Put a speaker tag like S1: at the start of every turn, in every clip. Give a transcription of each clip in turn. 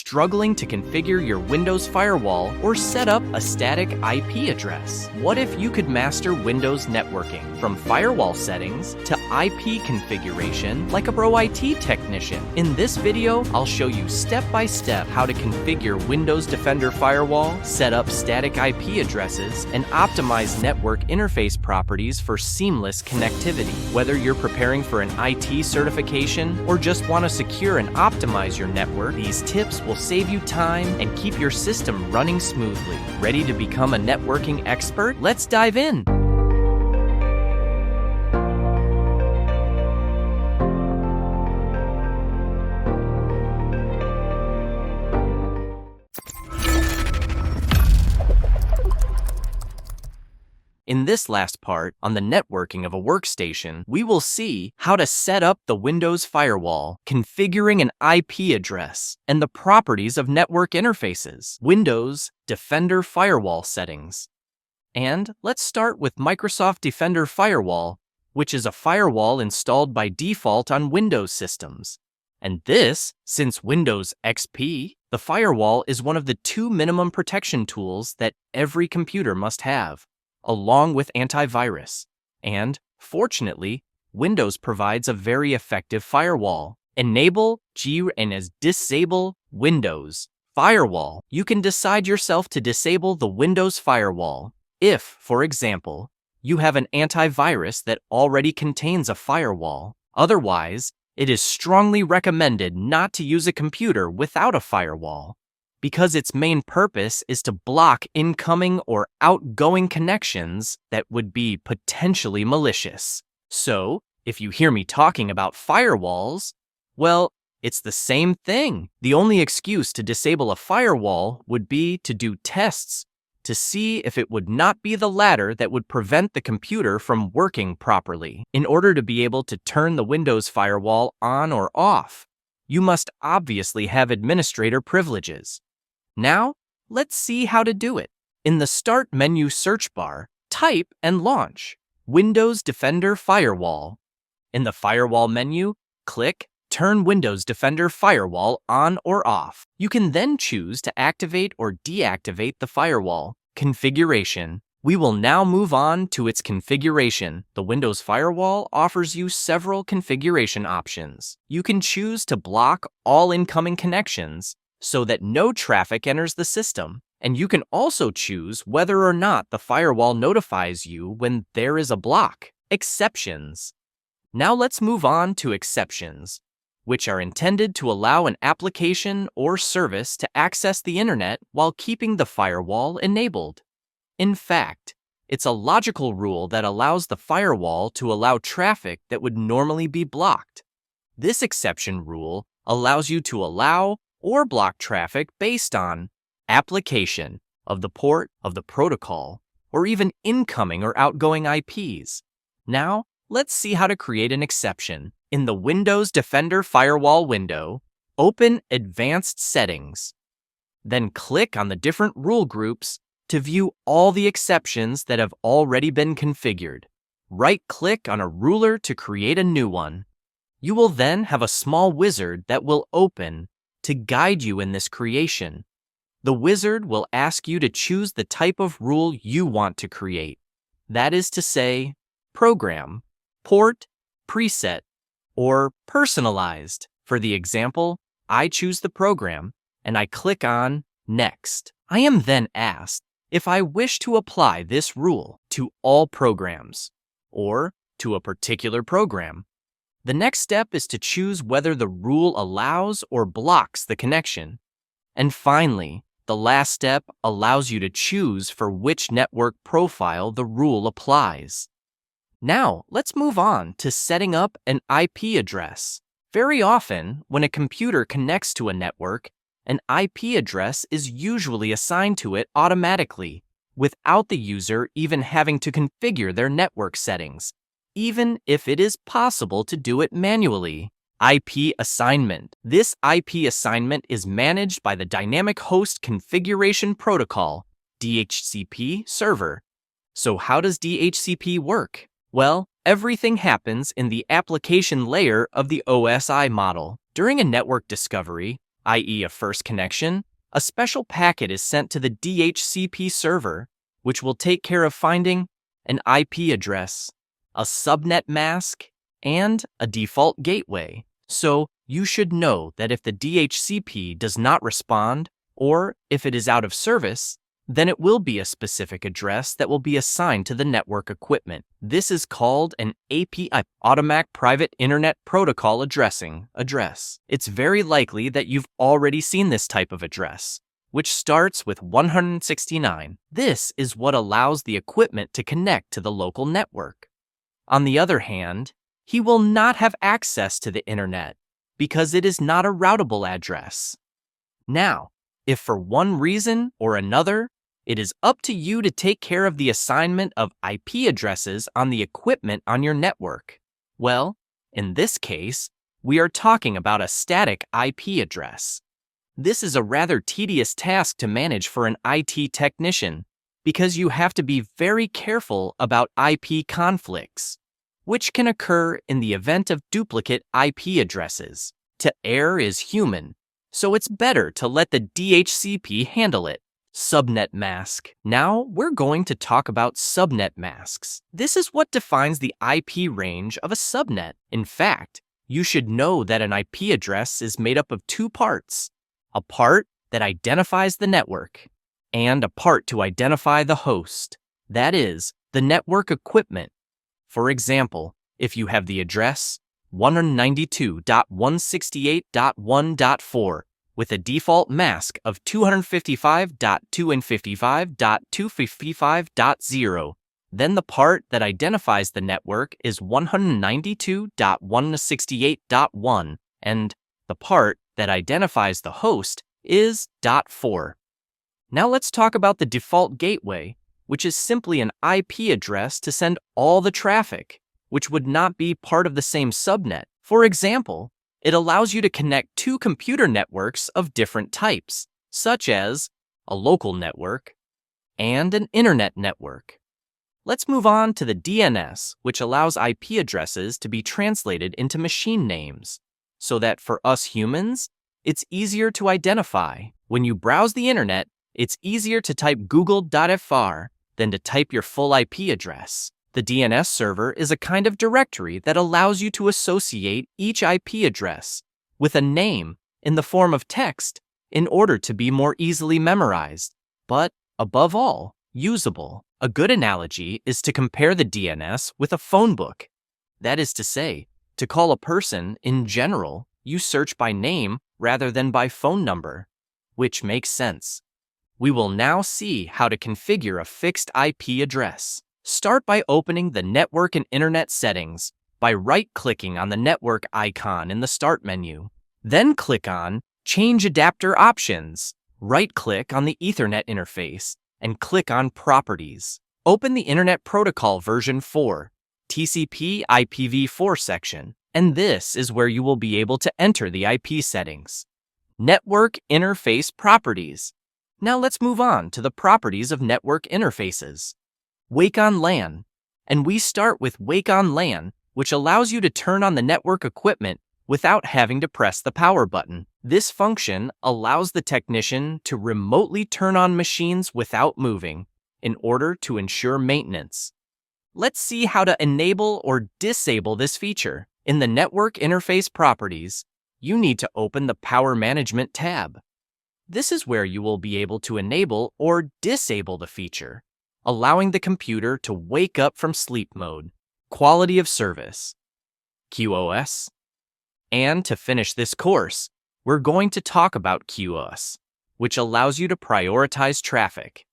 S1: struggling to configure your Windows firewall or set up a static IP address? What if you could master Windows networking from firewall settings to IP configuration like a pro IT technician? In this video, I'll show you step by step how to configure Windows Defender Firewall, set up static IP addresses, and optimize network interface properties for seamless connectivity. Whether you're preparing for an IT certification or just want to secure and optimize your network, these tips will save you time and keep your system running smoothly. Ready to become a networking expert? Let's dive in. In this last part, on the networking of a workstation, we will see how to set up the Windows firewall, configuring an IP address, and the properties of network interfaces. Windows Defender Firewall settings. And let's start with Microsoft Defender Firewall, which is a firewall installed by default on Windows systems. And this, since Windows XP, the firewall is one of the 2 minimum protection tools that every computer must have, along with antivirus. And, fortunately, Windows provides a very effective firewall. Enable and as Disable Windows Firewall. You can decide yourself to disable the Windows firewall if, for example, you have an antivirus that already contains a firewall. Otherwise, it is strongly recommended not to use a computer without a firewall, because its main purpose is to block incoming or outgoing connections that would be potentially malicious. So, if you hear me talking about firewalls, well, it's the same thing. The only excuse to disable a firewall would be to do tests to see if it would not be the latter that would prevent the computer from working properly. In order to be able to turn the Windows firewall on or off, you must obviously have administrator privileges. Now, let's see how to do it. In the Start menu search bar, type and launch Windows Defender Firewall. In the Firewall menu, click Turn Windows Defender Firewall on or off. You can then choose to activate or deactivate the firewall. Configuration. We will now move on to its configuration. The Windows Firewall offers you several configuration options. You can choose to block all incoming connections so that no traffic enters the system. And you can also choose whether or not the firewall notifies you when there is a block. Exceptions. Now let's move on to exceptions, which are intended to allow an application or service to access the internet while keeping the firewall enabled. In fact, it's a logical rule that allows the firewall to allow traffic that would normally be blocked. This exception rule allows you to allow or block traffic based on application of the port of the protocol, or even incoming or outgoing IPs. Now, let's see how to create an exception. In the Windows Defender Firewall window, open Advanced Settings. Then click on the different rule groups to view all the exceptions that have already been configured. Right-click on a ruler to create a new one. You will then have a small wizard that will open to guide you in this creation. The wizard will ask you to choose the type of rule you want to create. That is to say, program, port, preset, or personalized. For the example, I choose the program and I click on Next. I am then asked if I wish to apply this rule to all programs or to a particular program. The next step is to choose whether the rule allows or blocks the connection. And finally, the last step allows you to choose for which network profile the rule applies. Now, let's move on to setting up an IP address. Very often, when a computer connects to a network, an IP address is usually assigned to it automatically, without the user even having to configure their network settings, even if it is possible to do it manually. IP assignment. This IP assignment is managed by the Dynamic Host Configuration Protocol, DHCP server. So how does DHCP work? Well, everything happens in the application layer of the OSI model. During a network discovery, i.e. a first connection, a special packet is sent to the DHCP server, which will take care of finding an IP address, a subnet mask, and a default gateway. So you should know that if the DHCP does not respond, or if it is out of service, then it will be a specific address that will be assigned to the network equipment. This is called an API, Automatic Private Internet Protocol address. It's very likely that you've already seen this type of address, which starts with 169. This is what allows the equipment to connect to the local network. On the other hand, he will not have access to the internet because it is not a routable address. Now, if for one reason or another, it is up to you to take care of the assignment of IP addresses on the equipment on your network. Well, in this case, we are talking about a static IP address. This is a rather tedious task to manage for an IT technician because you have to be very careful about IP conflicts, which can occur in the event of duplicate IP addresses. To err is human, so it's better to let the DHCP handle it. Subnet mask. Now we're going to talk about subnet masks. This is what defines the IP range of a subnet. In fact, you should know that an IP address is made up of two parts: a part that identifies the network and a part to identify the host, that is, the network equipment. For example, if you have the address 192.168.1.4 with a default mask of 255.255.255.0, then the part that identifies the network is 192.168.1, and the part that identifies the host is .4. Now let's talk about the default gateway, which is simply an IP address to send all the traffic, which would not be part of the same subnet. For example, it allows you to connect two computer networks of different types, such as a local network and an internet network. Let's move on to the DNS, which allows IP addresses to be translated into machine names, so that for us humans, it's easier to identify. When you browse the internet, it's easier to type google.fr than to type your full IP address. The DNS server is a kind of directory that allows you to associate each IP address with a name in the form of text in order to be more easily memorized, but above all, usable. A good analogy is to compare the DNS with a phone book. That is to say, to call a person in general, you search by name rather than by phone number, which makes sense. We will now see how to configure a fixed IP address. Start by opening the Network and Internet settings by right-clicking on the network icon in the Start menu. Then click on Change Adapter Options. Right-click on the Ethernet interface and click on Properties. Open the Internet Protocol version 4, TCP IPv4 section, and this is where you will be able to enter the IP settings. Network Interface Properties. Now let's move on to the properties of network interfaces. Wake-on-LAN, and we start with Wake-on-LAN, which allows you to turn on the network equipment without having to press the power button. This function allows the technician to remotely turn on machines without moving in order to ensure maintenance. Let's see how to enable or disable this feature. In the Network Interface Properties, you need to open the Power Management tab. This is where you will be able to enable or disable the feature, allowing the computer to wake up from sleep mode. Quality of service, QoS. And to finish this course, we're going to talk about QoS, which allows you to prioritize traffic.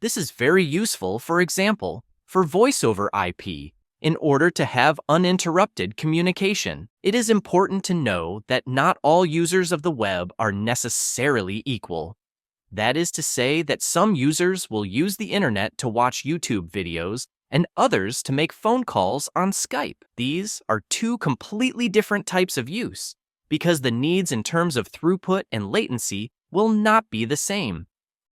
S1: This is very useful, for example, for voice over IP, in order to have uninterrupted communication. It is important to know that not all users of the web are necessarily equal. That is to say that some users will use the internet to watch YouTube videos and others to make phone calls on Skype. These are two completely different types of use because the needs in terms of throughput and latency will not be the same.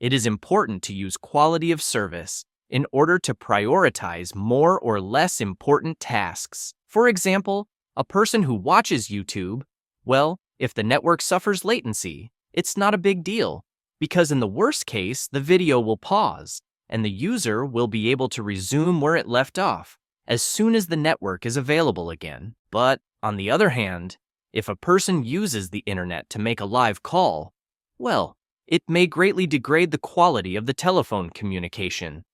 S1: It is important to use quality of service in order to prioritize more or less important tasks. For example, a person who watches YouTube, well, If the network suffers latency, it's not a big deal, because in the worst case, the video will pause, and the user will be able to resume where it left off as soon as the network is available again. But on the other hand, if a person uses the internet to make a live call, well, it may greatly degrade the quality of the telephone communication.